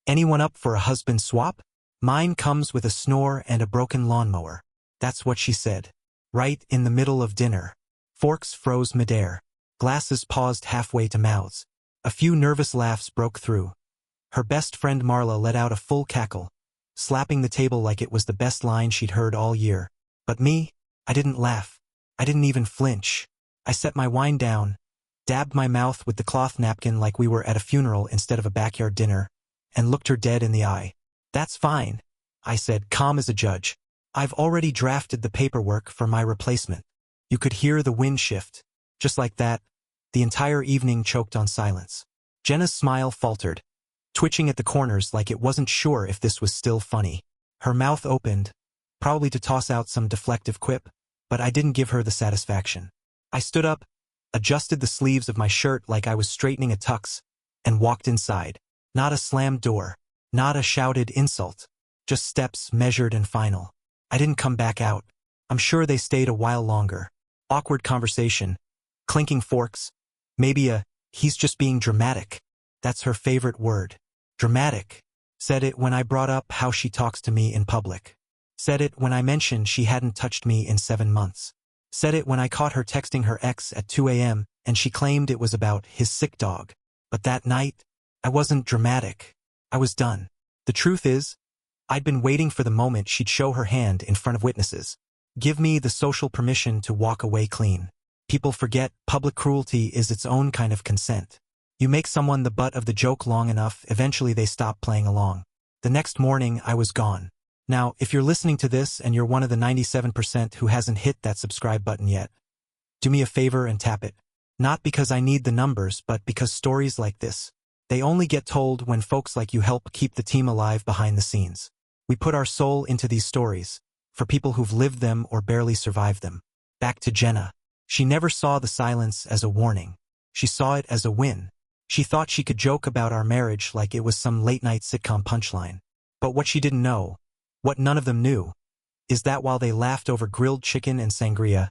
Anyone up for a husband swap? Mine comes with a snore and a broken lawnmower. That's what she said. Right in the middle of dinner. Forks froze midair. Glasses paused halfway to mouths. A few nervous laughs broke through. Her best friend Marla let out a full cackle, slapping the table like it was the best line she'd heard all year. But me? I didn't laugh. I didn't even flinch. I set my wine down, dabbed my mouth with the cloth napkin like we were at a funeral instead of a backyard dinner, and looked her dead in the eye. That's fine, I said, calm as a judge. I've already drafted the paperwork for my replacement. You could hear the wind shift. Just like that, the entire evening choked on silence. Jenna's smile faltered, twitching at the corners like it wasn't sure if this was still funny. Her mouth opened, probably to toss out some deflective quip, but I didn't give her the satisfaction. I stood up, adjusted the sleeves of my shirt like I was straightening a tux, and walked inside. Not a slammed door, not a shouted insult, just steps measured and final. I didn't come back out. I'm sure they stayed a while longer. Awkward conversation, clinking forks, maybe he's just being dramatic. That's her favorite word. Dramatic. Said it when I brought up how she talks to me in public. Said it when I mentioned she hadn't touched me in 7 months. Said it when I caught her texting her ex at 2 a.m. and she claimed it was about his sick dog. But that night, I wasn't dramatic. I was done. The truth is, I'd been waiting for the moment she'd show her hand in front of witnesses. Give me the social permission to walk away clean. People forget public cruelty is its own kind of consent. You make someone the butt of the joke long enough, eventually they stop playing along. The next morning, I was gone. Now, if you're listening to this and you're one of the 97% who hasn't hit that subscribe button yet, do me a favor and tap it. Not because I need the numbers, but because stories like this, they only get told when folks like you help keep the team alive behind the scenes. We put our soul into these stories, for people who've lived them or barely survived them. Back to Jenna. She never saw the silence as a warning. She saw it as a win. She thought she could joke about our marriage like it was some late-night sitcom punchline. But what she didn't know, what none of them knew, is that while they laughed over grilled chicken and sangria,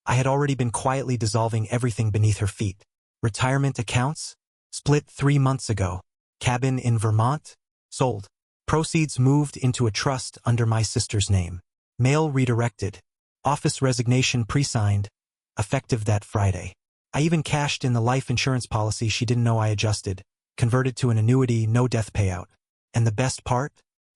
I had already been quietly dissolving everything beneath her feet. Retirement accounts? Split 3 months ago. Cabin in Vermont? Sold. Proceeds moved into a trust under my sister's name. Mail redirected. Office resignation pre-signed. Effective that Friday. I even cashed in the life insurance policy she didn't know I adjusted, converted to an annuity, no death payout. And the best part?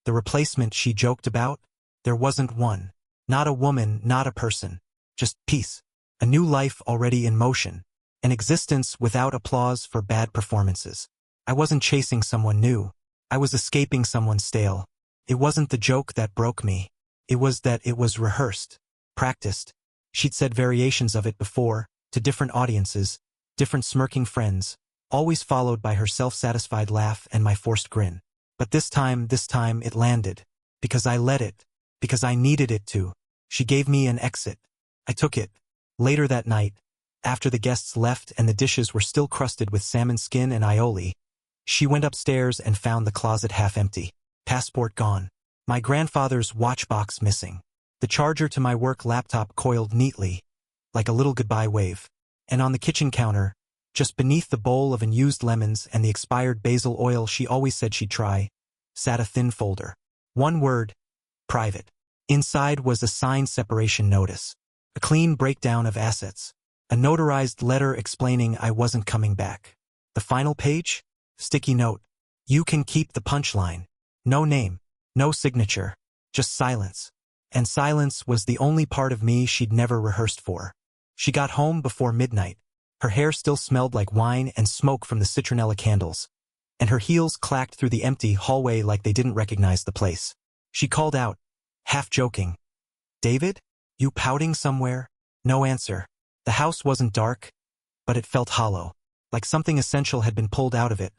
The replacement she joked about? There wasn't one. Not a woman, not a person. Just peace. A new life already in motion. An existence without applause for bad performances. I wasn't chasing someone new. I was escaping someone stale. It wasn't the joke that broke me. It was that it was rehearsed, practiced. She'd said variations of it before, to different audiences, different smirking friends, always followed by her self-satisfied laugh and my forced grin. But this time it landed. Because I let it. Because I needed it to. She gave me an exit. I took it. Later that night, after the guests left and the dishes were still crusted with salmon skin and aioli, she went upstairs and found the closet half empty. Passport gone. My grandfather's watch box missing. The charger to my work laptop coiled neatly, like a little goodbye wave. And on the kitchen counter, just beneath the bowl of unused lemons and the expired basil oil she always said she'd try, sat a thin folder. One word, private. Inside was a signed separation notice. A clean breakdown of assets. A notarized letter explaining I wasn't coming back. The final page? Sticky note. You can keep the punchline. No name. No signature. Just silence. And silence was the only part of me she'd never rehearsed for. She got home before midnight. Her hair still smelled like wine and smoke from the citronella candles, and her heels clacked through the empty hallway like they didn't recognize the place. She called out, half joking, "David? You pouting somewhere?" No answer. The house wasn't dark, but it felt hollow, like something essential had been pulled out of it,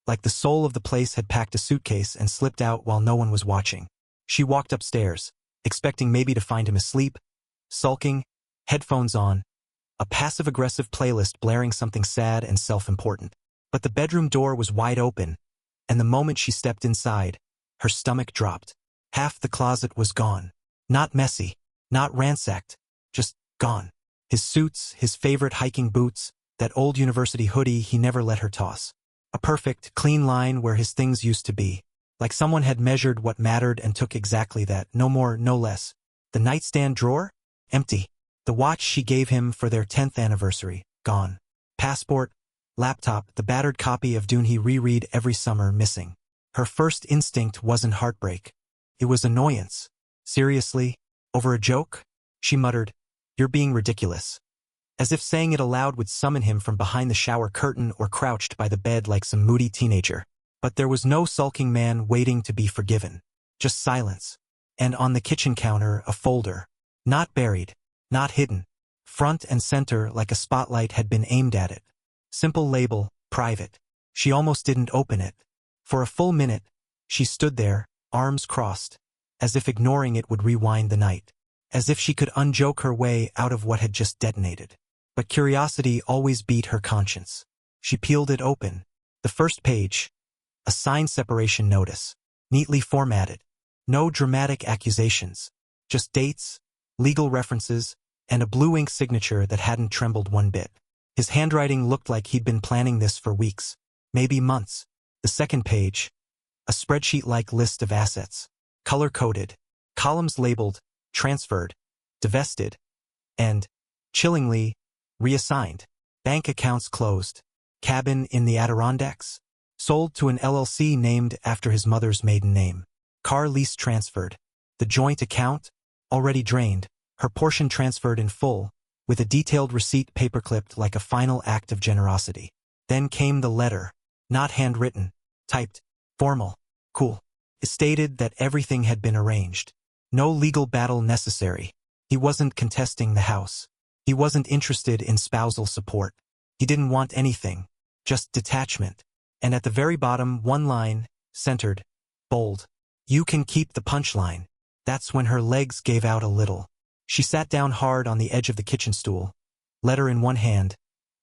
like the soul of the place had packed a suitcase and slipped out while no one was watching. She walked upstairs, expecting maybe to find him asleep, sulking, headphones on, a passive-aggressive playlist blaring something sad and self-important. But the bedroom door was wide open, and the moment she stepped inside, her stomach dropped. Half the closet was gone. Not messy, not ransacked, just gone. His suits, his favorite hiking boots, that old university hoodie he never let her toss. A perfect, clean line where his things used to be. Like someone had measured what mattered and took exactly that, no more, no less. The nightstand drawer? Empty. The watch she gave him for their 10th anniversary? Gone. Passport, laptop, the battered copy of Dune he reread every summer, missing. Her first instinct wasn't heartbreak. It was annoyance. Seriously? Over a joke? She muttered, "You're being ridiculous." As if saying it aloud would summon him from behind the shower curtain or crouched by the bed like some moody teenager. But there was no sulking man waiting to be forgiven. Just silence. And on the kitchen counter, a folder. Not buried. Not hidden. Front and center like a spotlight had been aimed at it. Simple label, private. She almost didn't open it. For a full minute, she stood there, arms crossed, as if ignoring it would rewind the night. As if she could unjoke her way out of what had just detonated. But curiosity always beat her conscience. She peeled it open. The first page. A sign separation notice. Neatly formatted. No dramatic accusations. Just dates, legal references, and a blue ink signature that hadn't trembled one bit. His handwriting looked like he'd been planning this for weeks. Maybe months. The second page. A spreadsheet-like list of assets. Color-coded. Columns labeled, transferred, divested, and, chillingly, reassigned. Bank accounts closed. Cabin in the Adirondacks. Sold to an LLC named after his mother's maiden name. Car lease transferred. The joint account, already drained, her portion transferred in full, with a detailed receipt paperclipped like a final act of generosity. Then came the letter. Not handwritten. Typed. Formal. Cool. It stated that everything had been arranged. No legal battle necessary. He wasn't contesting the house. He wasn't interested in spousal support. He didn't want anything. Just detachment. And at the very bottom, one line, centered, bold. You can keep the punchline. That's when her legs gave out a little. She sat down hard on the edge of the kitchen stool, letter in one hand,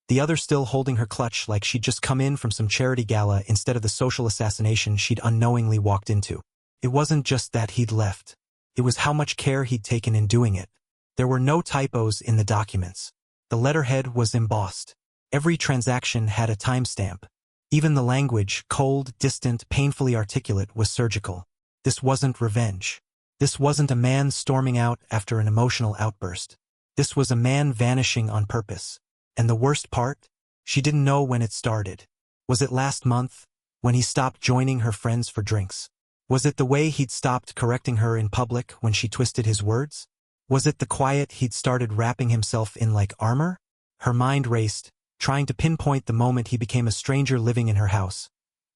the other still holding her clutch like she'd just come in from some charity gala instead of the social assassination she'd unknowingly walked into. It wasn't just that he'd left. It was how much care he'd taken in doing it. There were no typos in the documents. The letterhead was embossed. Every transaction had a timestamp. Even the language, cold, distant, painfully articulate, was surgical. This wasn't revenge. This wasn't a man storming out after an emotional outburst. This was a man vanishing on purpose. And the worst part? She didn't know when it started. Was it last month, when he stopped joining her friends for drinks? Was it the way he'd stopped correcting her in public when she twisted his words? Was it the quiet he'd started wrapping himself in like armor? Her mind raced, trying to pinpoint the moment he became a stranger living in her house.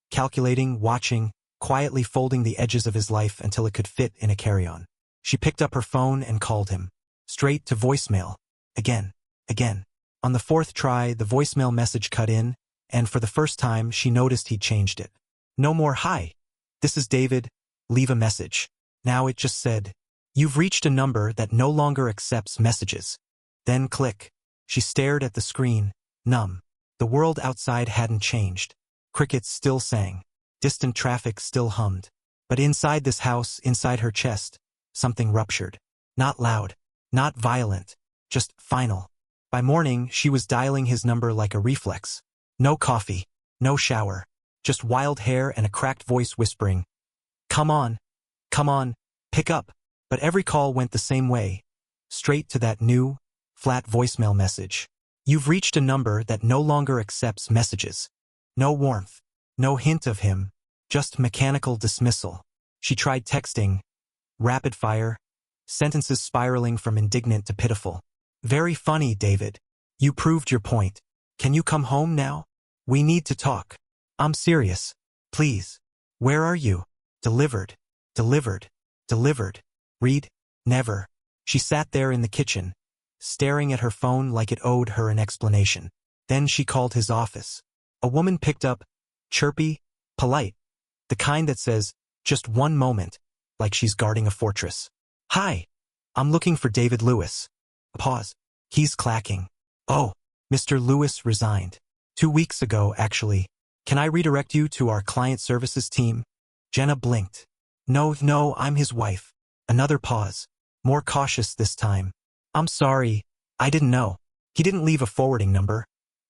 Calculating, watching, quietly folding the edges of his life until it could fit in a carry-on. She picked up her phone and called him. Straight to voicemail. Again. On the fourth try, the voicemail message cut in, and for the first time, she noticed he'd changed it. No more "Hi. This is David. Leave a message." Now it just said, "You've reached a number that no longer accepts messages." Then click. She stared at the screen, numb. The world outside hadn't changed. Crickets still sang. Distant traffic still hummed. But inside this house, inside her chest, something ruptured. Not loud. Not violent. Just final. By morning, she was dialing his number like a reflex. No coffee. No shower. Just wild hair and a cracked voice whispering, Come on, pick up." But every call went the same way. Straight to that new, flat voicemail message. "You've reached a number that no longer accepts messages." No warmth. No hint of him. Just mechanical dismissal. She tried texting. Rapid fire. Sentences spiraling from indignant to pitiful. "Very funny, David. You proved your point. Can you come home now? We need to talk. I'm serious. Please. Where are you? Delivered. Read. Never." She sat there in the kitchen, staring at her phone like it owed her an explanation. Then she called his office. A woman picked up, chirpy, polite. The kind that says, "Just one moment," like she's guarding a fortress. "Hi. I'm looking for David Lewis." A pause. "He's clacking." "Oh, Mr. Lewis resigned. 2 weeks ago, actually. Can I redirect you to our client services team?" Jenna blinked. No, I'm his wife." Another pause. More cautious this time. "I'm sorry. I didn't know. He didn't leave a forwarding number."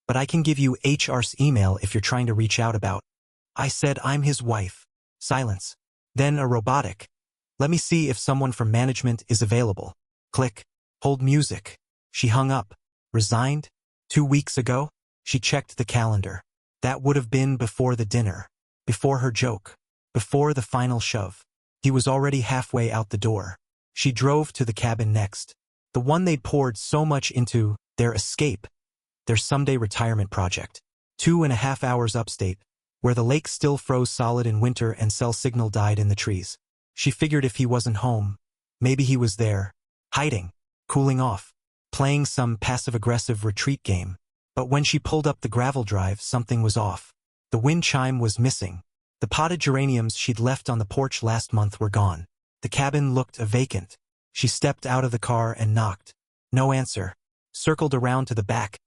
but I can give you HR's email if you're trying to reach out about. I said I'm his wife. Silence. Then a robotic. Let me see if someone from management is available. Click. Hold music. She hung up. Resigned? 2 weeks ago? She checked the calendar. That would have been before the dinner. Before her joke. Before the final shove. He was already halfway out the door. She drove to the cabin next. The one they'd poured so much into, their escape. Their someday retirement project. 2.5 hours upstate, where the lake still froze solid in winter and cell signal died in the trees. She figured if he wasn't home, maybe he was there, hiding, cooling off, playing some passive-aggressive retreat game. But when she pulled up the gravel drive, something was off. The wind chime was missing. The potted geraniums she'd left on the porch last month were gone. The cabin looked vacant. She stepped out of the car and knocked. No answer. Circled around to the back.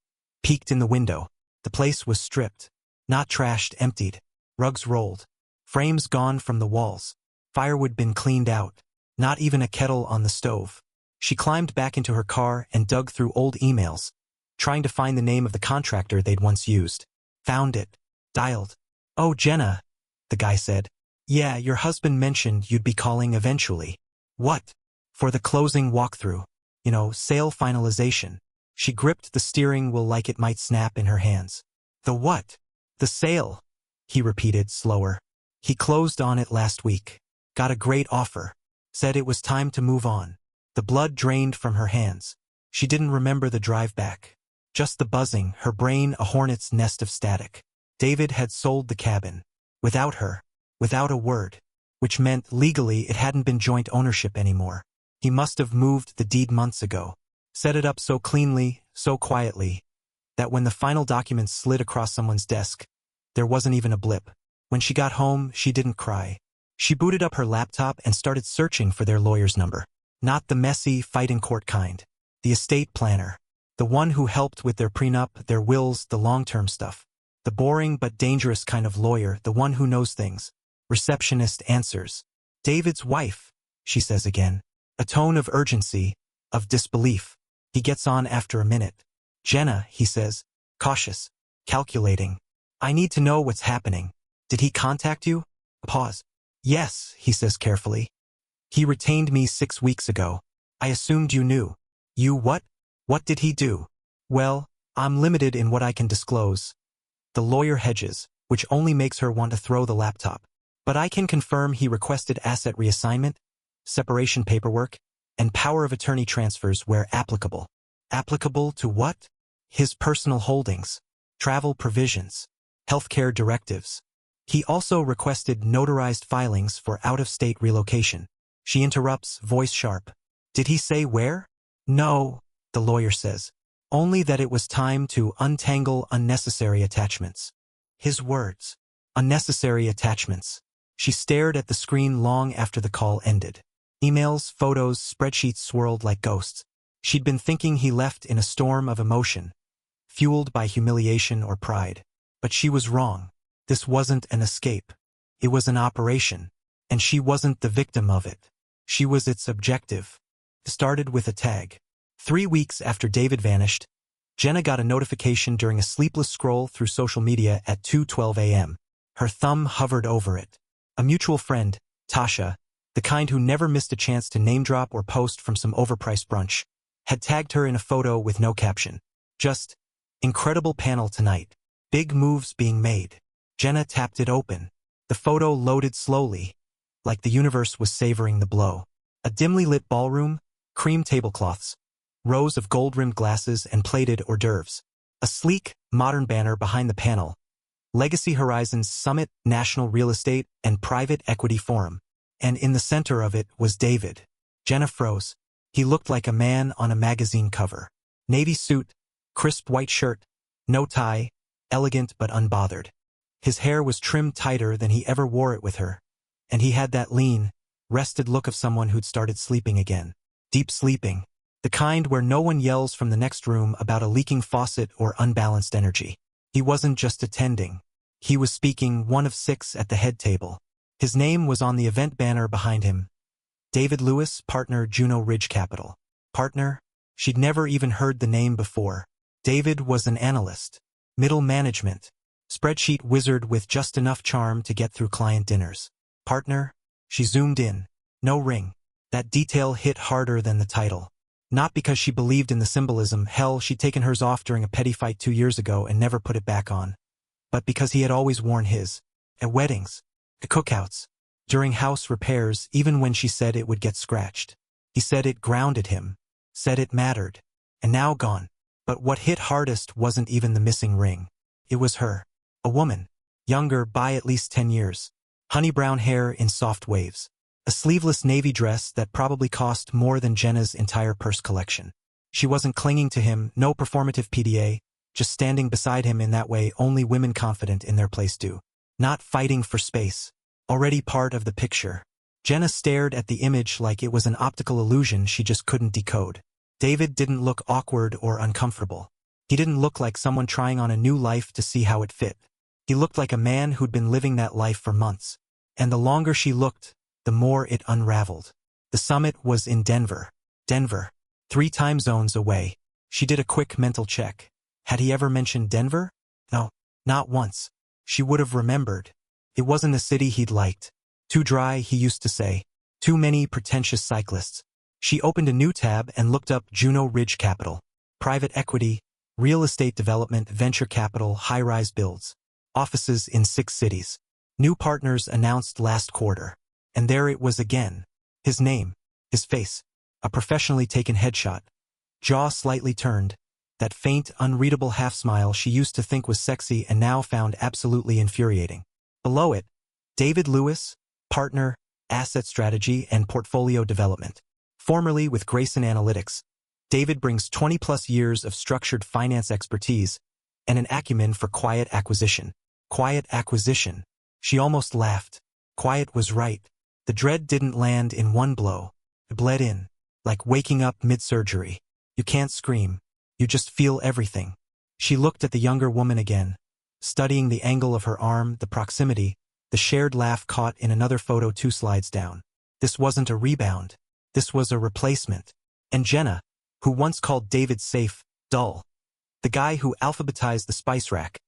Peeked in the window. The place was stripped. Not trashed, emptied. Rugs rolled. Frames gone from the walls. Firewood been cleaned out. Not even a kettle on the stove. She climbed back into her car and dug through old emails, trying to find the name of the contractor they'd once used. Found it. Dialed. "Oh, Jenna," the guy said. "Yeah, your husband mentioned you'd be calling eventually." "What?" "For the closing walkthrough. Sale finalization." She gripped the steering wheel like it might snap in her hands. "The what?" "The sale," he repeated, slower. "He closed on it last week. Got a great offer. Said it was time to move on." The blood drained from her hands. She didn't remember the drive back. Just the buzzing, her brain a hornet's nest of static. David had sold the cabin. Without her. Without a word. Which meant, legally, it hadn't been joint ownership anymore. He must have moved the deed months ago. Set it up so cleanly, so quietly, that when the final documents slid across someone's desk, there wasn't even a blip. When she got home, she didn't cry. She booted up her laptop and started searching for their lawyer's number. Not the messy, fight-in-court kind. The estate planner. The one who helped with their prenup, their wills, the long-term stuff. The boring but dangerous kind of lawyer, the one who knows things. Receptionist answers. "David's wife," she says again. A tone of urgency, of disbelief. He gets on after a minute. "Jenna," he says, cautious, calculating. "I need to know what's happening. Did he contact you?" A pause. "Yes," he says carefully. "He retained me 6 weeks ago. I assumed you knew." "You what? What did he do?" "Well, I'm limited in what I can disclose." The lawyer hedges, which only makes her want to throw the laptop. "But I can confirm he requested asset reassignment, separation paperwork, and power of attorney transfers where applicable." Applicable to what? His personal holdings, travel provisions, healthcare directives. He also requested notarized filings for out-of-state relocation. She interrupts, voice sharp. "Did he say where?" "No," the lawyer says. "Only that it was time to untangle unnecessary attachments." His words. Unnecessary attachments. She stared at the screen long after the call ended. Emails, photos, spreadsheets swirled like ghosts. She'd been thinking he left in a storm of emotion, fueled by humiliation or pride. But she was wrong. This wasn't an escape. It was an operation. And she wasn't the victim of it. She was its objective. It started with a tag. 3 weeks after David vanished, Jenna got a notification during a sleepless scroll through social media at 2:12 a.m. Her thumb hovered over it. A mutual friend, Tasha, the kind who never missed a chance to name drop or post from some overpriced brunch, had tagged her in a photo with no caption. Just, "Incredible panel tonight. Big moves being made." Jenna tapped it open. The photo loaded slowly, like the universe was savoring the blow. A dimly lit ballroom, cream tablecloths, rows of gold-rimmed glasses and plated hors d'oeuvres. A sleek, modern banner behind the panel. Legacy Horizons Summit, National Real Estate, and Private Equity Forum. And in the center of it was David. Jenna froze. He looked like a man on a magazine cover. Navy suit, crisp white shirt, no tie, elegant but unbothered. His hair was trimmed tighter than he ever wore it with her, and he had that lean, rested look of someone who'd started sleeping again. Deep sleeping. The kind where no one yells from the next room about a leaking faucet or unbalanced energy. He wasn't just attending. He was speaking, one of 6 at the head table. His name was on the event banner behind him. David Lewis, partner, Juno Ridge Capital. Partner? She'd never even heard the name before. David was an analyst. Middle management. Spreadsheet wizard with just enough charm to get through client dinners. Partner? She zoomed in. No ring. That detail hit harder than the title. Not because she believed in the symbolism, hell, she'd taken hers off during a petty fight 2 years ago and never put it back on. But because he had always worn his. At weddings. At cookouts. During house repairs, even when she said it would get scratched. He said it grounded him. Said it mattered. And now gone. But what hit hardest wasn't even the missing ring. It was her. A woman. Younger by at least 10 years. Honey brown hair in soft waves. A sleeveless navy dress that probably cost more than Jenna's entire purse collection. She wasn't clinging to him, no performative PDA, just standing beside him in that way only women confident in their place do. Not fighting for space. Already part of the picture. Jenna stared at the image like it was an optical illusion she just couldn't decode. David didn't look awkward or uncomfortable. He didn't look like someone trying on a new life to see how it fit. He looked like a man who'd been living that life for months. And the longer she looked, the more it unraveled. The summit was in Denver. Denver. 3 time zones away. She did a quick mental check. Had he ever mentioned Denver? No, not once. She would have remembered. It wasn't a city he'd liked. Too dry, he used to say. Too many pretentious cyclists. She opened a new tab and looked up Juno Ridge Capital. Private equity, real estate development, venture capital, high-rise builds. Offices in 6 cities. New partners announced last quarter. And there it was again. His name. His face. A professionally taken headshot. Jaw slightly turned. That faint, unreadable half-smile she used to think was sexy and now found absolutely infuriating. Below it, David Lewis, partner, asset strategy and portfolio development. Formerly with Grayson Analytics, David brings 20-plus years of structured finance expertise and an acumen for quiet acquisition. Quiet acquisition. She almost laughed. Quiet was right. The dread didn't land in one blow. It bled in, like waking up mid-surgery. You can't scream. You just feel everything. She looked at the younger woman again, studying the angle of her arm, the proximity, the shared laugh caught in another photo 2 slides down. This wasn't a rebound. This was a replacement. And Jenna, who once called David safe, dull, the guy who alphabetized the spice rack,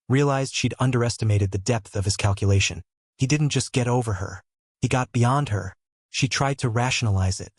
realized she'd underestimated the depth of his calculation. He didn't just get over her. He got beyond her. She tried to rationalize it.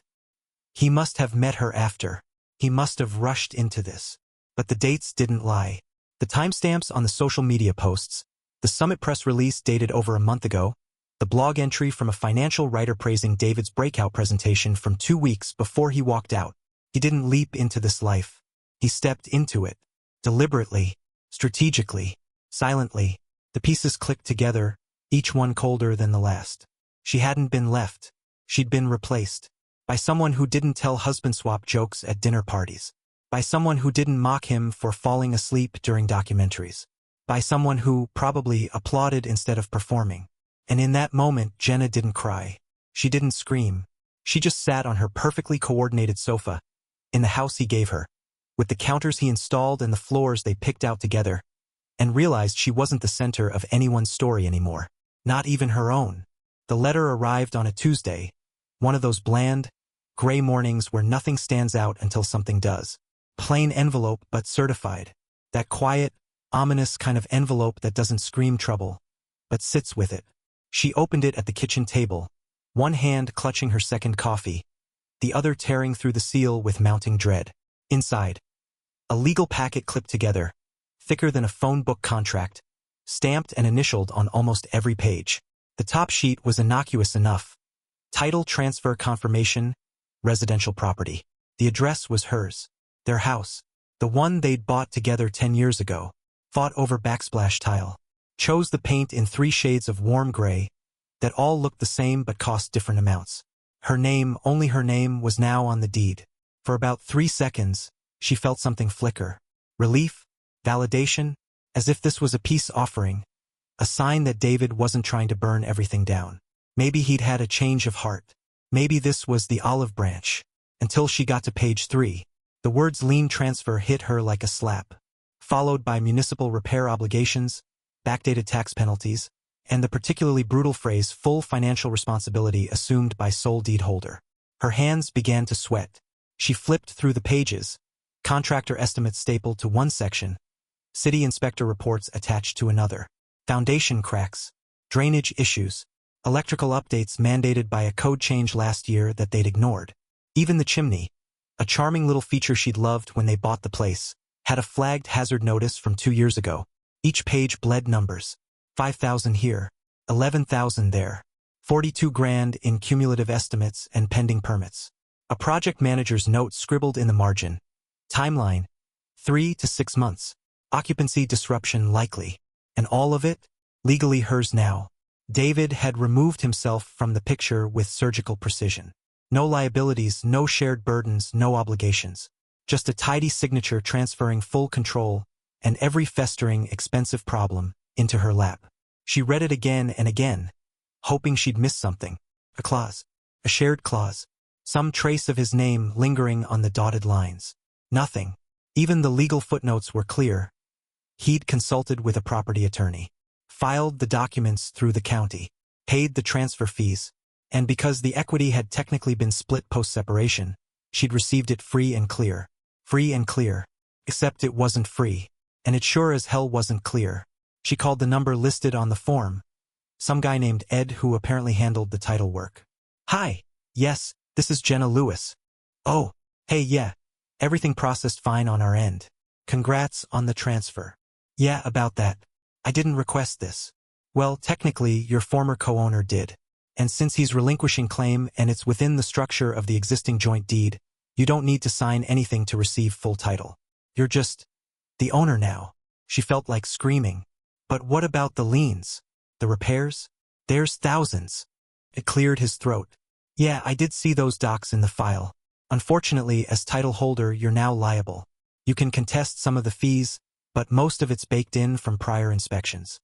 He must have met her after. He must have rushed into this. But the dates didn't lie. The timestamps on the social media posts, the summit press release dated over a month ago, the blog entry from a financial writer praising David's breakout presentation from 2 weeks before he walked out. He didn't leap into this life. He stepped into it. Deliberately, strategically, silently. The pieces clicked together, each one colder than the last. She hadn't been left. She'd been replaced. By someone who didn't tell husband swap jokes at dinner parties. By someone who didn't mock him for falling asleep during documentaries. By someone who probably applauded instead of performing. And in that moment, Jenna didn't cry. She didn't scream. She just sat on her perfectly coordinated sofa, in the house he gave her, with the counters he installed and the floors they picked out together, and realized she wasn't the center of anyone's story anymore. Not even her own. The letter arrived on a Tuesday, one of those bland, gray mornings where nothing stands out until something does. Plain envelope but certified. That quiet, ominous kind of envelope that doesn't scream trouble, but sits with it. She opened it at the kitchen table, one hand clutching her second coffee, the other tearing through the seal with mounting dread. Inside, a legal packet clipped together, thicker than a phone book contract, stamped and initialed on almost every page. The top sheet was innocuous enough. Title transfer confirmation, residential property. The address was hers. Their house. The one they'd bought together 10 years ago. Fought over backsplash tile. Chose the paint in 3 shades of warm gray that all looked the same but cost different amounts. Her name, only her name, was now on the deed. For about 3 seconds, she felt something flicker. Relief, validation, as if this was a peace offering, a sign that David wasn't trying to burn everything down. Maybe he'd had a change of heart. Maybe this was the olive branch. Until she got to page 3. The words lien transfer hit her like a slap, followed by municipal repair obligations, backdated tax penalties, and the particularly brutal phrase full financial responsibility assumed by sole deed holder. Her hands began to sweat. She flipped through the pages, contractor estimates stapled to one section, city inspector reports attached to another, foundation cracks, drainage issues, electrical updates mandated by a code change last year that they'd ignored. Even the chimney, a charming little feature she'd loved when they bought the place, had a flagged hazard notice from 2 years ago. Each page bled numbers. 5,000 here, 11,000 there, 42 grand in cumulative estimates and pending permits. A project manager's note scribbled in the margin. Timeline, 3 to 6 months. Occupancy disruption likely. And all of it, legally hers now. David had removed himself from the picture with surgical precision. No liabilities, no shared burdens, no obligations. Just a tidy signature transferring full control and every festering, expensive problem into her lap. She read it again and again, hoping she'd miss something. A clause. A shared clause. Some trace of his name lingering on the dotted lines. Nothing. Even the legal footnotes were clear. He'd consulted with a property attorney, filed the documents through the county, paid the transfer fees, and because the equity had technically been split post-separation, she'd received it free and clear. Free and clear. Except it wasn't free, and it sure as hell wasn't clear. She called the number listed on the form. Some guy named Ed who apparently handled the title work. Hi. Yes, this is Jenna Lewis. Oh, hey, yeah. Everything processed fine on our end. Congrats on the transfer. Yeah, about that. I didn't request this. Well, technically, your former co-owner did. And since he's relinquishing claim and it's within the structure of the existing joint deed, you don't need to sign anything to receive full title. You're just the owner now. She felt like screaming. But what about the liens? The repairs? There's thousands. It cleared his throat. Yeah, I did see those docs in the file. Unfortunately, as title holder, you're now liable. You can contest some of the fees, but most of it's baked in from prior inspections.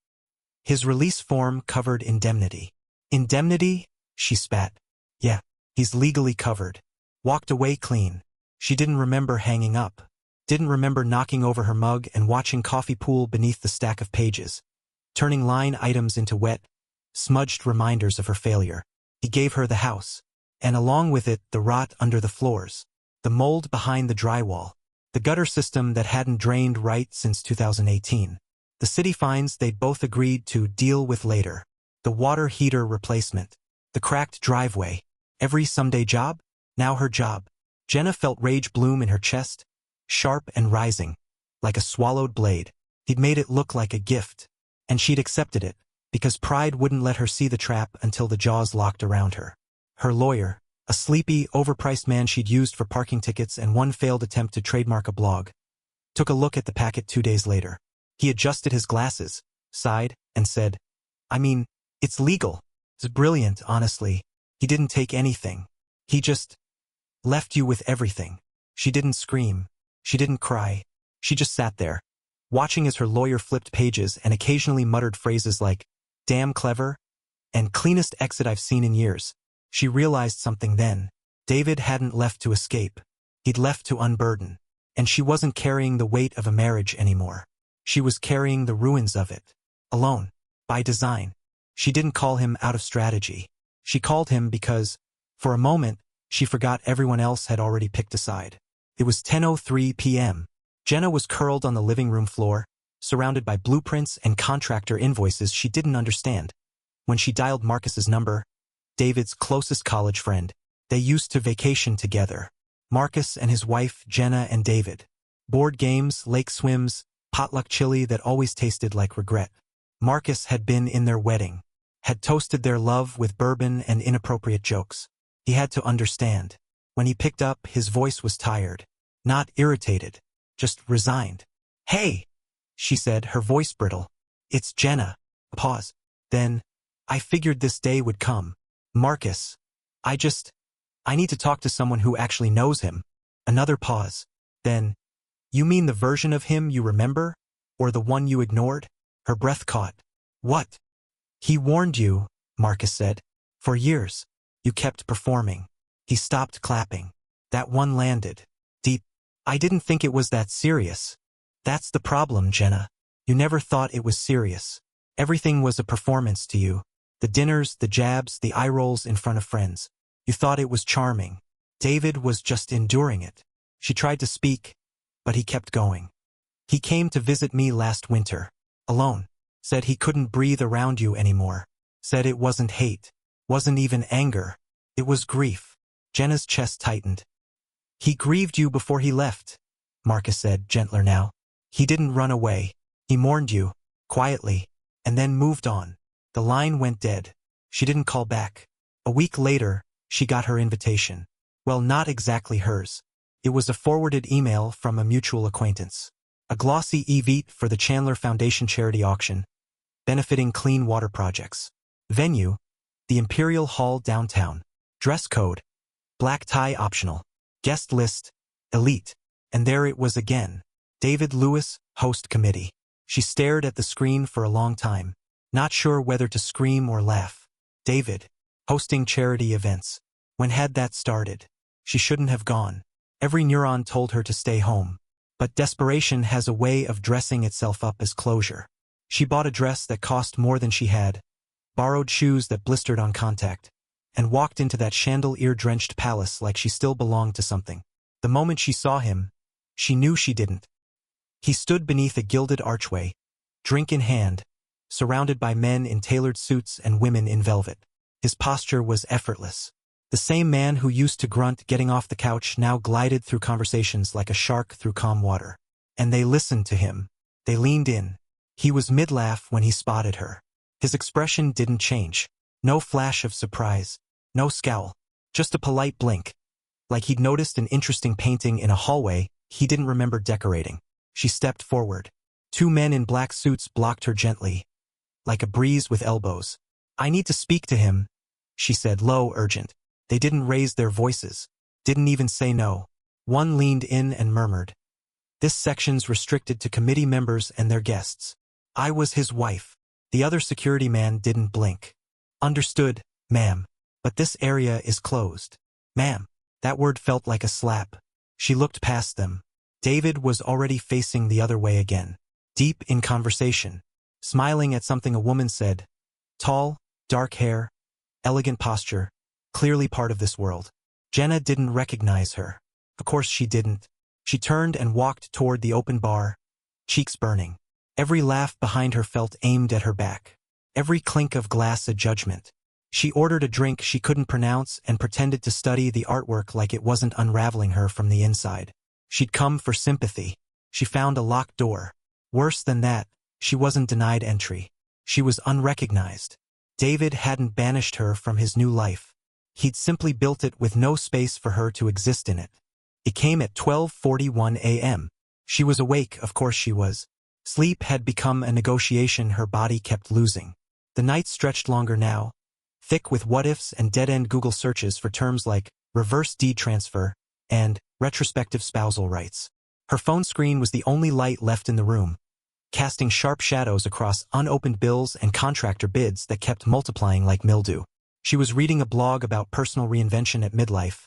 His release form covered indemnity. Indemnity? She spat. Yeah, he's legally covered. Walked away clean. She didn't remember hanging up. Didn't remember knocking over her mug and watching coffee pool beneath the stack of pages, turning line items into wet, smudged reminders of her failure. He gave her the house, and along with it the rot under the floors, the mold behind the drywall, the gutter system that hadn't drained right since 2018, the city fines they'd both agreed to deal with later, the water heater replacement, the cracked driveway. Every someday job? Now her job. Jenna felt rage bloom in her chest, sharp and rising, like a swallowed blade. He'd made it look like a gift, and she'd accepted it, because pride wouldn't let her see the trap until the jaws locked around her. Her lawyer, a sleepy, overpriced man she'd used for parking tickets and one failed attempt to trademark a blog, took a look at the packet 2 days later. He adjusted his glasses, sighed, and said, I mean, it's legal. It's brilliant, honestly. He didn't take anything. He just left you with everything. She didn't scream. She didn't cry. She just sat there, watching as her lawyer flipped pages and occasionally muttered phrases like, damn clever, and cleanest exit I've seen in years. She realized something then. David hadn't left to escape. He'd left to unburden. And she wasn't carrying the weight of a marriage anymore. She was carrying the ruins of it. Alone. By design. She didn't call him out of strategy. She called him because, for a moment, she forgot everyone else had already picked a side. It was 10:03 p.m. Jenna was curled on the living room floor, surrounded by blueprints and contractor invoices she didn't understand. When she dialed Marcus's number, David's closest college friend, they used to vacation together. Marcus and his wife, Jenna and David. Board games, lake swims, potluck chili that always tasted like regret. Marcus had been in their wedding, had toasted their love with bourbon and inappropriate jokes. He had to understand. When he picked up, his voice was tired. Not irritated, just resigned. Hey, she said, her voice brittle. It's Jenna. A pause. Then, I figured this day would come. Marcus. I need to talk to someone who actually knows him. Another pause. Then, you mean the version of him you remember? Or the one you ignored? Her breath caught. What? He warned you, Marcus said. For years. You kept performing. He stopped clapping. That one landed. Deep. I didn't think it was that serious. That's the problem, Jenna. You never thought it was serious. Everything was a performance to you. The dinners, the jabs, the eye rolls in front of friends. You thought it was charming. David was just enduring it. She tried to speak, but he kept going. He came to visit me last winter. Alone. Said he couldn't breathe around you anymore. Said it wasn't hate. Wasn't even anger. It was grief. Jenna's chest tightened. He grieved you before he left, Marcus said, gentler now. He didn't run away. He mourned you, quietly, and then moved on. The line went dead. She didn't call back. A week later, she got her invitation. Well, not exactly hers. It was a forwarded email from a mutual acquaintance. A glossy e-vite for the Chandler Foundation charity auction, benefiting clean water projects. Venue, the Imperial Hall downtown. Dress code, black tie optional. Guest list, elite. And there it was again. David Lewis, host committee. She stared at the screen for a long time, not sure whether to scream or laugh. David, hosting charity events. When had that started? She shouldn't have gone. Every neuron told her to stay home. But desperation has a way of dressing itself up as closure. She bought a dress that cost more than she had, borrowed shoes that blistered on contact, and walked into that chandelier-drenched palace like she still belonged to something. The moment she saw him, she knew she didn't. He stood beneath a gilded archway, drink in hand, surrounded by men in tailored suits and women in velvet. His posture was effortless. The same man who used to grunt getting off the couch now glided through conversations like a shark through calm water. And they listened to him. They leaned in. He was mid-laugh when he spotted her. His expression didn't change. No flash of surprise. No scowl. Just a polite blink. Like he'd noticed an interesting painting in a hallway he didn't remember decorating. She stepped forward. Two men in black suits blocked her gently, like a breeze with elbows. "I need to speak to him," she said, low, urgent. They didn't raise their voices. Didn't even say no. One leaned in and murmured, "This section's restricted to committee members and their guests." I was his wife. The other security man didn't blink. "Understood, ma'am. But this area is closed." "Ma'am." That word felt like a slap. She looked past them. David was already facing the other way again. Deep in conversation. Smiling at something a woman said. Tall, dark hair, elegant posture, clearly part of this world. Jenna didn't recognize her. Of course she didn't. She turned and walked toward the open bar, cheeks burning. Every laugh behind her felt aimed at her back. Every clink of glass a judgment. She ordered a drink she couldn't pronounce and pretended to study the artwork like it wasn't unraveling her from the inside. She'd come for sympathy. She found a locked door. Worse than that, she wasn't denied entry. She was unrecognized. David hadn't banished her from his new life. He'd simply built it with no space for her to exist in it. It came at 12:41 a.m. She was awake, of course she was. Sleep had become a negotiation her body kept losing. The night stretched longer now, thick with what-ifs and dead-end Google searches for terms like reverse deed transfer and retrospective spousal rights. Her phone screen was the only light left in the room, casting sharp shadows across unopened bills and contractor bids that kept multiplying like mildew. She was reading a blog about personal reinvention at midlife,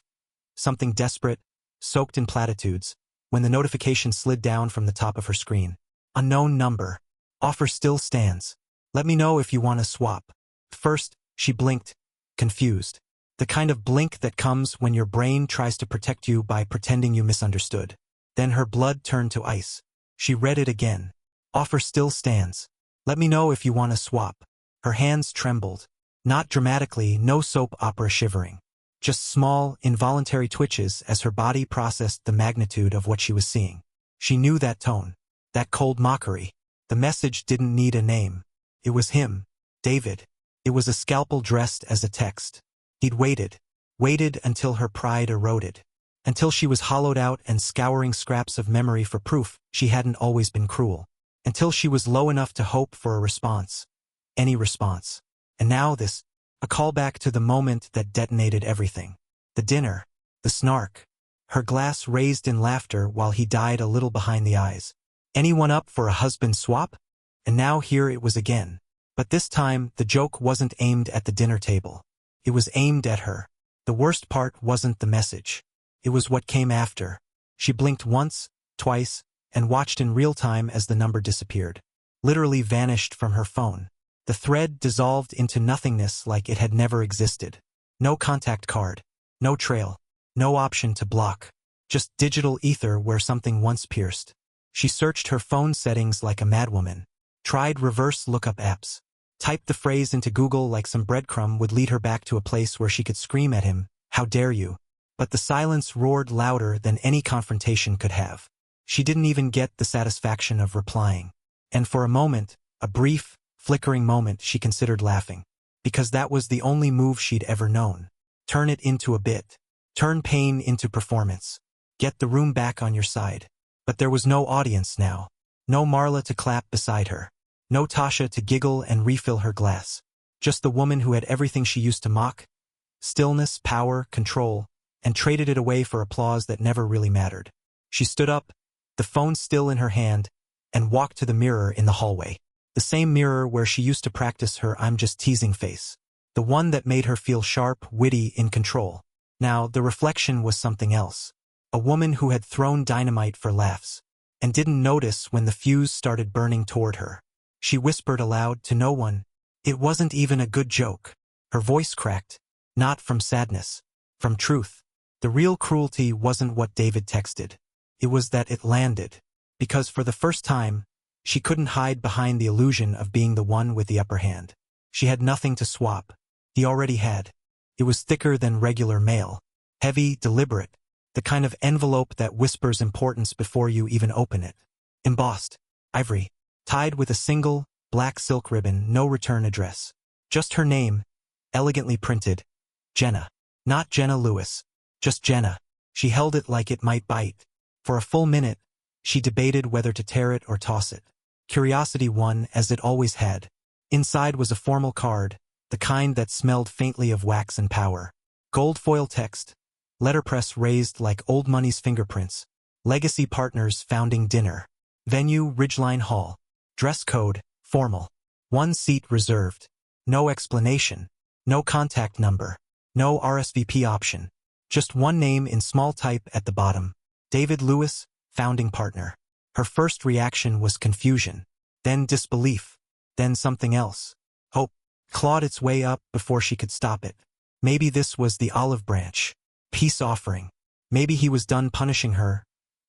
something desperate, soaked in platitudes, when the notification slid down from the top of her screen. Unknown number. Offer still stands. Let me know if you want to swap. First, she blinked, confused. The kind of blink that comes when your brain tries to protect you by pretending you misunderstood. Then her blood turned to ice. She read it again. Offer still stands. Let me know if you want to swap. Her hands trembled. Not dramatically, no soap opera shivering. Just small, involuntary twitches as her body processed the magnitude of what she was seeing. She knew that tone. That cold mockery. The message didn't need a name. It was him, David. It was a scalpel dressed as a text. He'd waited until her pride eroded. Until she was hollowed out and scouring scraps of memory for proof she hadn't always been cruel. Until she was low enough to hope for a response. Any response. And now this, a callback to the moment that detonated everything. The dinner, the snark. Her glass raised in laughter while he died a little behind the eyes. Anyone up for a husband swap? And now here it was again. But this time, the joke wasn't aimed at the dinner table. It was aimed at her. The worst part wasn't the message. It was what came after. She blinked once, twice, and watched in real time as the number disappeared. Literally vanished from her phone. The thread dissolved into nothingness like it had never existed. No contact card. No trail. No option to block. Just digital ether where something once pierced. She searched her phone settings like a madwoman, tried reverse lookup apps, typed the phrase into Google like some breadcrumb would lead her back to a place where she could scream at him, "How dare you?" But the silence roared louder than any confrontation could have. She didn't even get the satisfaction of replying. And for a moment, a brief, flickering moment, she considered laughing. Because that was the only move she'd ever known. Turn it into a bit. Turn pain into performance. Get the room back on your side. But there was no audience now. No Marla to clap beside her. No Tasha to giggle and refill her glass. Just the woman who had everything she used to mock. Stillness, power, control, and traded it away for applause that never really mattered. She stood up, the phone still in her hand, and walked to the mirror in the hallway. The same mirror where she used to practice her "I'm just teasing" face. The one that made her feel sharp, witty, in control. Now, the reflection was something else. A woman who had thrown dynamite for laughs, and didn't notice when the fuse started burning toward her. She whispered aloud to no one, "It wasn't even a good joke." Her voice cracked, not from sadness, from truth. The real cruelty wasn't what David texted. It was that it landed. Because for the first time, she couldn't hide behind the illusion of being the one with the upper hand. She had nothing to swap. He already had. It was thicker than regular mail. Heavy, deliberate. The kind of envelope that whispers importance before you even open it. Embossed. Ivory. Tied with a single, black silk ribbon, no return address. Just her name, elegantly printed. Jenna. Not Jenna Lewis. Just Jenna. She held it like it might bite. For a full minute, she debated whether to tear it or toss it. Curiosity won, as it always had. Inside was a formal card, the kind that smelled faintly of wax and power. Gold foil text, letterpress raised like old money's fingerprints. Legacy Partners founding dinner. Venue Ridgeline Hall. Dress code, formal. One seat reserved. No explanation. No contact number. No RSVP option. Just one name in small type at the bottom. David Lewis, founding partner. Her first reaction was confusion, then disbelief, then something else. Hope clawed its way up before she could stop it. Maybe this was the olive branch. Peace offering. Maybe he was done punishing her,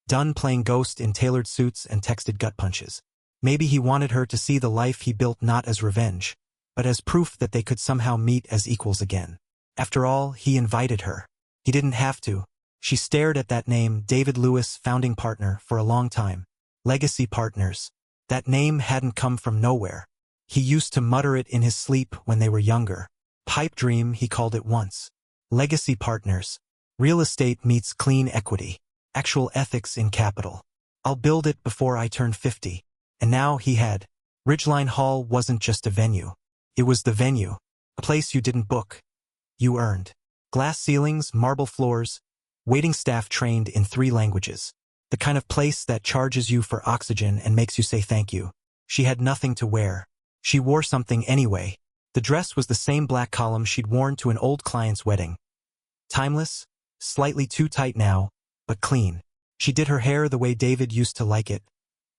done playing ghost in tailored suits and texted gut punches. Maybe he wanted her to see the life he built not as revenge, but as proof that they could somehow meet as equals again. After all, he invited her. He didn't have to. She stared at that name, David Lewis, founding partner, for a long time. Legacy Partners. That name hadn't come from nowhere. He used to mutter it in his sleep when they were younger. Pipe dream, he called it once. Legacy Partners. Real estate meets clean equity. Actual ethics in capital. I'll build it before I turn 50. And now he had. Ridgeline Hall wasn't just a venue. It was the venue. A place you didn't book. You earned. Glass ceilings, marble floors, waiting staff trained in 3 languages. The kind of place that charges you for oxygen and makes you say thank you. She had nothing to wear. She wore something anyway. The dress was the same black column she'd worn to an old client's wedding. Timeless, slightly too tight now, but clean. She did her hair the way David used to like it,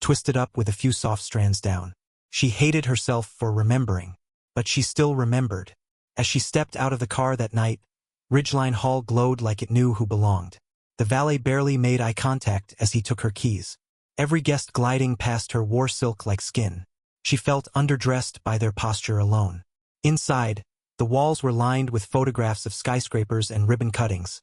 twisted up with a few soft strands down. She hated herself for remembering, but she still remembered. As she stepped out of the car that night, Ridgeline Hall glowed like it knew who belonged. The valet barely made eye contact as he took her keys. Every guest gliding past her wore silk like skin. She felt underdressed by their posture alone. Inside, the walls were lined with photographs of skyscrapers and ribbon cuttings.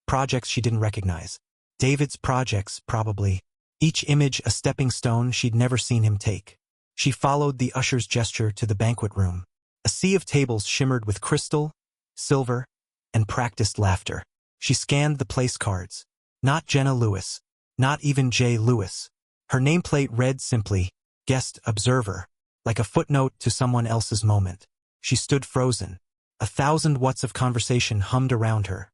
Projects she didn't recognize. David's projects, probably. Each image a stepping stone she'd never seen him take. She followed the usher's gesture to the banquet room. A sea of tables shimmered with crystal, silver, and practiced laughter. She scanned the place cards. Not Jenna Lewis. Not even J. Lewis. Her nameplate read simply, Guest Observer, like a footnote to someone else's moment. She stood frozen. 1,000 watts of conversation hummed around her.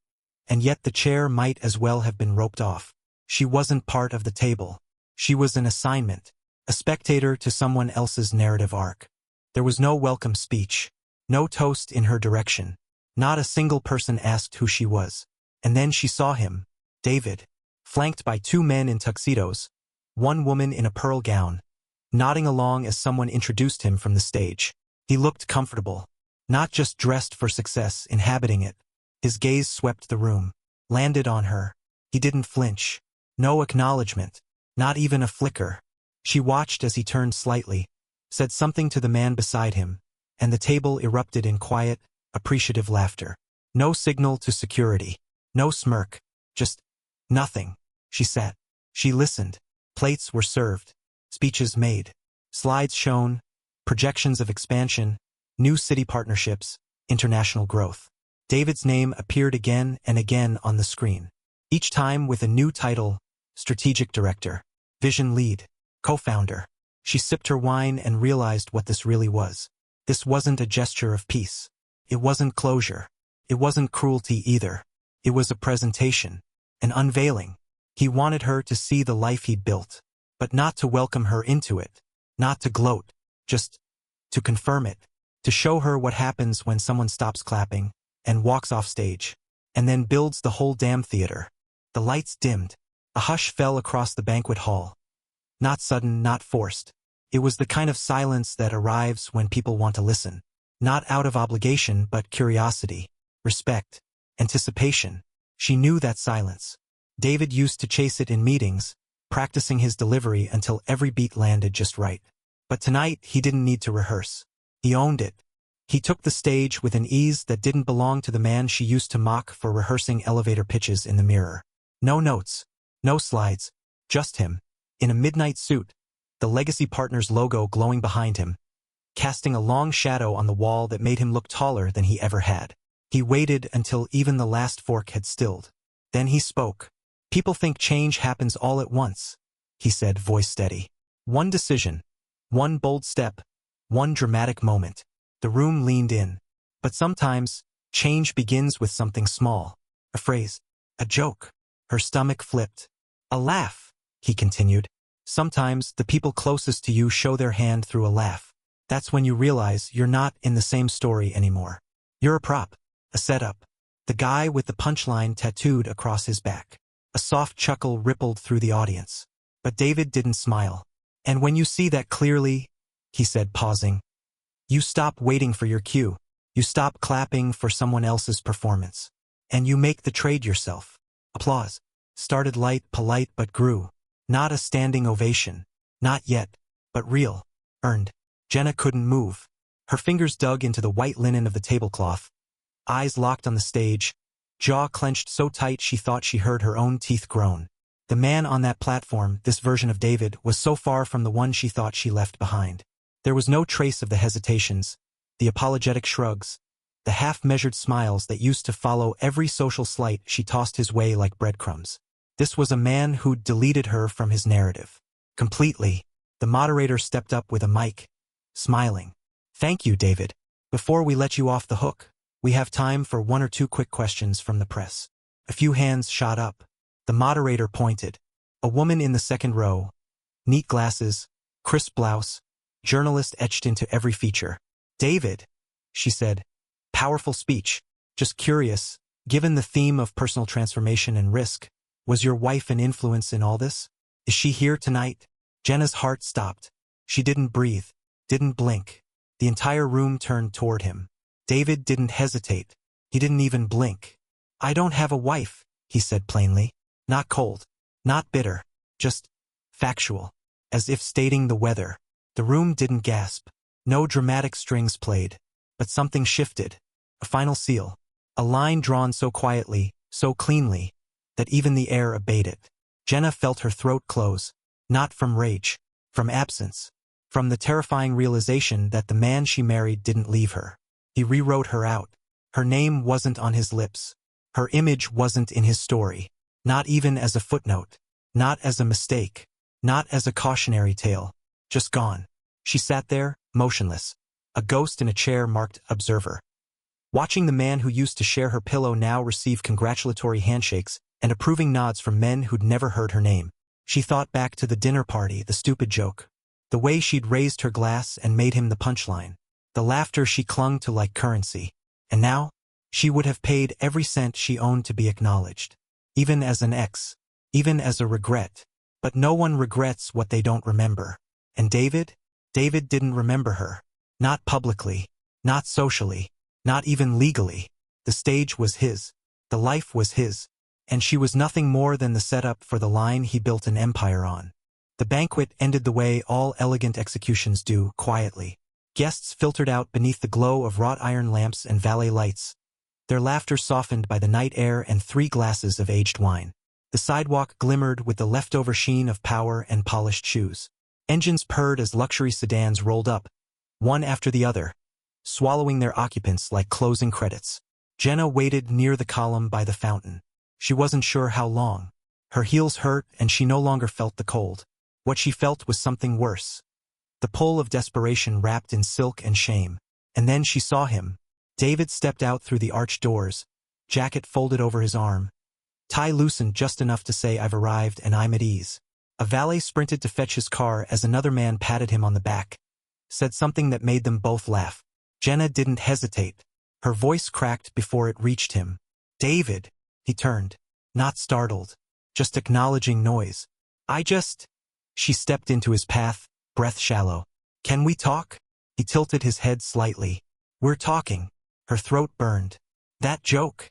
And yet the chair might as well have been roped off. She wasn't part of the table. She was an assignment, a spectator to someone else's narrative arc. There was no welcome speech, no toast in her direction. Not a single person asked who she was. And then she saw him, David, flanked by 2 men in tuxedos, 1 woman in a pearl gown, nodding along as someone introduced him from the stage. He looked comfortable, not just dressed for success, inhabiting it. His gaze swept the room, landed on her. He didn't flinch. No acknowledgement. Not even a flicker. She watched as he turned slightly, said something to the man beside him, and the table erupted in quiet, appreciative laughter. No signal to security. No smirk. Just nothing. She sat. She listened. Plates were served. Speeches made. Slides shown. Projections of expansion. New city partnerships. International growth. David's name appeared again and again on the screen. Each time with a new title: Strategic Director, Vision Lead, Co-founder. She sipped her wine and realized what this really was. This wasn't a gesture of peace. It wasn't closure. It wasn't cruelty either. It was a presentation. An unveiling. He wanted her to see the life he'd built, but not to welcome her into it. Not to gloat. Just to confirm it. To show her what happens when someone stops clapping and walks off stage, and then builds the whole damn theater. The lights dimmed. A hush fell across the banquet hall. Not sudden, not forced. It was the kind of silence that arrives when people want to listen. Not out of obligation, but curiosity, respect, anticipation. She knew that silence. David used to chase it in meetings, practicing his delivery until every beat landed just right. But tonight, he didn't need to rehearse. He owned it. He took the stage with an ease that didn't belong to the man she used to mock for rehearsing elevator pitches in the mirror. No notes. No slides. Just him. In a midnight suit. The Legacy Partners logo glowing behind him, casting a long shadow on the wall that made him look taller than he ever had. He waited until even the last fork had stilled. Then he spoke. "People think change happens all at once," he said, voice steady. "One decision. One bold step. One dramatic moment." The room leaned in. But sometimes, change begins with something small. A phrase. A joke. Her stomach flipped. "A laugh," he continued. "Sometimes, the people closest to you show their hand through a laugh. That's when you realize you're not in the same story anymore. You're a prop. A setup. The guy with the punchline tattooed across his back." A soft chuckle rippled through the audience. But David didn't smile. "And when you see that clearly," he said, pausing, "you stop waiting for your cue. You stop clapping for someone else's performance. And you make the trade yourself." Applause. Started light, polite, but grew. Not a standing ovation. Not yet. But real. Earned. Jenna couldn't move. Her fingers dug into the white linen of the tablecloth. Eyes locked on the stage. Jaw clenched so tight she thought she heard her own teeth groan. The man on that platform, this version of David, was so far from the one she thought she left behind. There was no trace of the hesitations, the apologetic shrugs, the half-measured smiles that used to follow every social slight she tossed his way like breadcrumbs. This was a man who'd deleted her from his narrative. Completely. The moderator stepped up with a mic, smiling. "Thank you, David. Before we let you off the hook, we have time for one or two quick questions from the press." A few hands shot up. The moderator pointed. A woman in the second row. Neat glasses, crisp blouse, journalist etched into every feature. "David," she said. "Powerful speech. Just curious, given the theme of personal transformation and risk, was your wife an influence in all this? Is she here tonight?" Jenna's heart stopped. She didn't breathe, didn't blink. The entire room turned toward him. David didn't hesitate. He didn't even blink. "I don't have a wife," he said plainly. Not cold. Not bitter. Just factual. As if stating the weather. The room didn't gasp. No dramatic strings played. But something shifted. A final seal. A line drawn so quietly, so cleanly, that even the air obeyed it. Jenna felt her throat close. Not from rage. From absence. From the terrifying realization that the man she married didn't leave her. He rewrote her out. Her name wasn't on his lips. Her image wasn't in his story. Not even as a footnote. Not as a mistake. Not as a cautionary tale. Just gone. She sat there, motionless. A ghost in a chair marked observer. Watching the man who used to share her pillow now receive congratulatory handshakes and approving nods from men who'd never heard her name. She thought back to the dinner party, the stupid joke. The way she'd raised her glass and made him the punchline. The laughter she clung to like currency. And now, she would have paid every cent she owned to be acknowledged. Even as an ex. Even as a regret. But no one regrets what they don't remember. And David? David didn't remember her. Not publicly. Not socially. Not even legally. The stage was his. The life was his. And she was nothing more than the setup for the line he built an empire on. The banquet ended the way all elegant executions do, quietly. Guests filtered out beneath the glow of wrought iron lamps and valet lights, their laughter softened by the night air and 3 glasses of aged wine. The sidewalk glimmered with the leftover sheen of power and polished shoes. Engines purred as luxury sedans rolled up, one after the other, swallowing their occupants like closing credits. Jenna waited near the column by the fountain. She wasn't sure how long. Her heels hurt and she no longer felt the cold. What she felt was something worse. The pull of desperation wrapped in silk and shame. And then she saw him. David stepped out through the arched doors, jacket folded over his arm, tie loosened just enough to say I've arrived and I'm at ease. A valet sprinted to fetch his car as another man patted him on the back, said something that made them both laugh. Jenna didn't hesitate. Her voice cracked before it reached him. David! He turned, not startled, just acknowledging noise. She stepped into his path, breath shallow. Can we talk? He tilted his head slightly. We're talking. Her throat burned. That joke?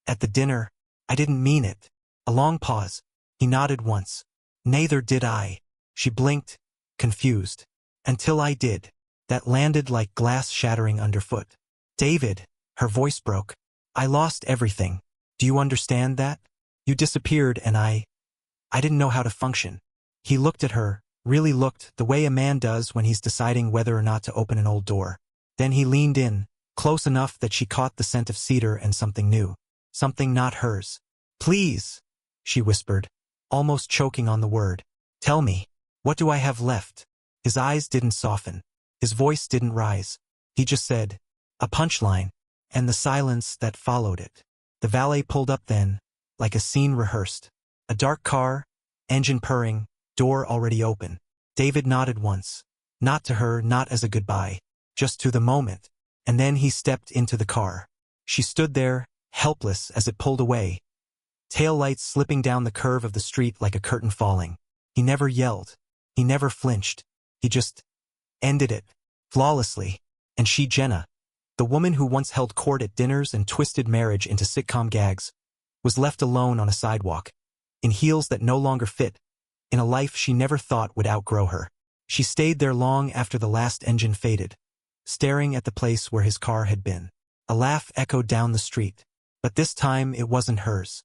At the dinner? I didn't mean it. A long pause. He nodded once. Neither did I. She blinked, confused. Until I did. That landed like glass shattering underfoot. David, her voice broke. I lost everything. Do you understand that? You disappeared and I didn't know how to function. He looked at her, really looked, the way a man does when he's deciding whether or not to open an old door. Then he leaned in, close enough that she caught the scent of cedar and something new. Something not hers. Please, she whispered, almost choking on the word. Tell me, what do I have left? His eyes didn't soften. His voice didn't rise. He just said, a punchline, and the silence that followed it. The valet pulled up then, like a scene rehearsed. A dark car, engine purring, door already open. David nodded once. Not to her, not as a goodbye, just to the moment. And then he stepped into the car. She stood there, helpless as it pulled away, taillights slipping down the curve of the street like a curtain falling. He never yelled. He never flinched. He just ended it, flawlessly. And she, Jenna, the woman who once held court at dinners and twisted marriage into sitcom gags, was left alone on a sidewalk, in heels that no longer fit, in a life she never thought would outgrow her. She stayed there long after the last engine faded, staring at the place where his car had been. A laugh echoed down the street. But this time it wasn't hers.